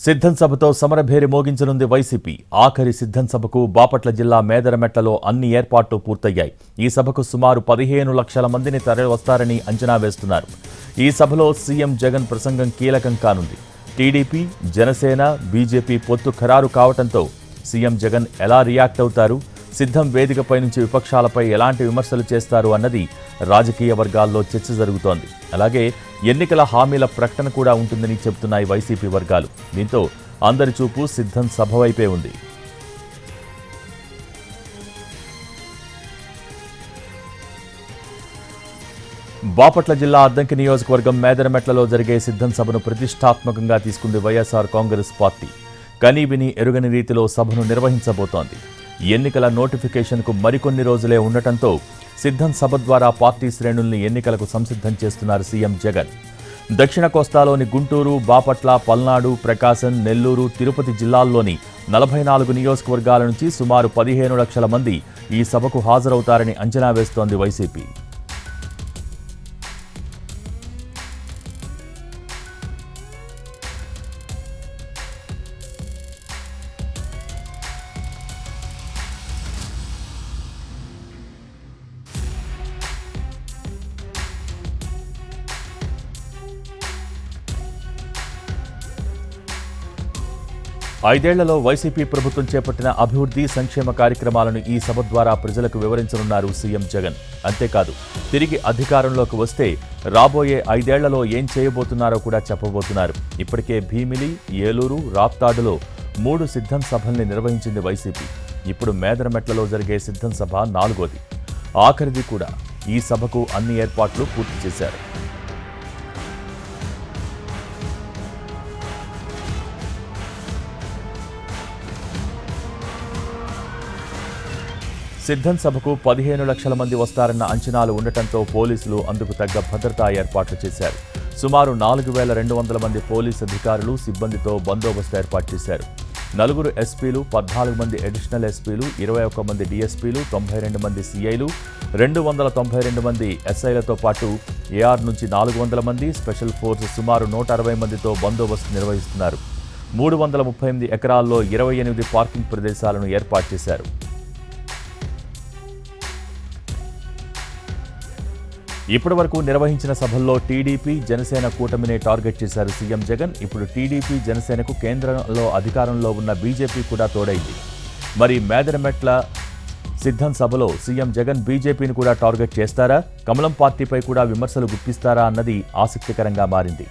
సిద్ధం సభతో సమరభేరి మోగించనుంది వైసీపీ. ఆఖరి సిద్ధం సభకు బాపట్ల జిల్లా మేదరమెట్లలో అన్ని ఏర్పాట్లు పూర్తయ్యాయి. ఈ సభకు సుమారు 15 లక్షల మందిని తరలివస్తారని అంచనా వేస్తున్నారు. ఈ సభలో సీఎం జగన్ ప్రసంగం కీలకం కానుంది. టీడీపీ, జనసేన, బీజేపీ పొత్తు ఖరారు కావడంతో సీఎం జగన్ ఎలా రియాక్ట్ అవుతారు, సిద్ధం వేదికపై నుంచి విపక్షాలపై ఎలాంటి విమర్శలు చేస్తారు అన్నది రాజకీయ వర్గాల్లో చర్చ జరుగుతోంది. అలాగే ఎన్నికల హామీల ప్రకటన కూడా ఉంటుందని చెబుతున్నాయి వైసీపీ వర్గాలు. దీంతో అందరి చూపు సిద్ధం సభ వైపే ఉంది. బాపట్ల జిల్లా అద్దంకి నియోజకవర్గం మేదరమెట్లలో జరిగే సిద్ధం సభను ప్రతిష్టాత్మకంగా తీసుకుంది వైఎస్ఆర్ కాంగ్రెస్ పార్టీ. కనీవిని ఎరుగని రీతిలో సభను నిర్వహించబోతోంది. ఎన్నికల నోటిఫికేషన్కు మరికొన్ని రోజులే ఉండటంతో సిద్ధం సభ ద్వారా పార్టీ శ్రేణుల్ని ఎన్నికలకు సంసిద్ధం చేస్తున్నారు సీఎం జగన్. దక్షిణ కోస్తాలోని గుంటూరు, బాపట్ల, పల్నాడు, ప్రకాశం, నెల్లూరు, తిరుపతి జిల్లాల్లోని 44 నియోజకవర్గాల నుంచి సుమారు 15 లక్షల మంది ఈ సభకు హాజరవుతారని అంచనా వేస్తోంది వైసీపీ. ఐదేళ్లలో వైసీపీ ప్రభుత్వం చేపట్టిన అభివృద్ధి, సంక్షేమ కార్యక్రమాలను ఈ సభ ద్వారా ప్రజలకు వివరించనున్నారు సీఎం జగన్. అంతేకాదు, తిరిగి అధికారంలోకి వస్తే రాబోయే 5 ఏళ్లలో ఏం చేయబోతున్నారో కూడా చెప్పబోతున్నారు. ఇప్పటికే భీమిలి, ఏలూరు, రాప్తాడులో 3 సిద్ధం సభల్ని నిర్వహించింది వైసీపీ. ఇప్పుడు మేదరమెట్లలో జరిగే సిద్ధం సభ 4వది, ఆఖరిది కూడా. ఈ సభకు అన్ని ఏర్పాట్లు పూర్తి చేశారు. సిద్ధం సభకు 15 లక్షల మంది వస్తారన్న అంచనాలు ఉండటంతో పోలీసులు అందుకు తగ్గ భద్రతా ఏర్పాట్లు చేశారు. సుమారు 4200 మంది పోలీసు అధికారులు, సిబ్బందితో బందోబస్తు ఏర్పాటు చేశారు. 4 ఎస్పీలు, 14 మంది అడిషనల్ ఎస్పీలు, 21 మంది డీఎస్పీలు, 92 మంది సీఐలు, 292 మంది ఎస్ఐలతో పాటు ఏఆర్ నుంచి 400 మంది, స్పెషల్ ఫోర్స్ సుమారు 160 మందితో బందోబస్తు నిర్వహిస్తున్నారు. 338 ఎకరాల్లో 28 పార్కింగ్ ప్రదేశాలను ఏర్పాటు చేశారు. ఇప్పటి వరకు నిర్వహించిన సభల్లో టీడీపీ, జనసేన కూటమినే టార్గెట్ చేశారు సీఎం జగన్. ఇప్పుడు టీడీపీ, జనసేనకు కేంద్రంలో అధికారంలో ఉన్న బీజేపీ కూడా తోడైంది. మరి మేదరమెట్ల సిద్ధం సభలో సీఎం జగన్ బీజేపీని కూడా టార్గెట్ చేస్తారా, కమలం పార్టీపై కూడా విమర్శలు గుప్పిస్తారా అన్నది ఆసక్తికరంగా మారింది.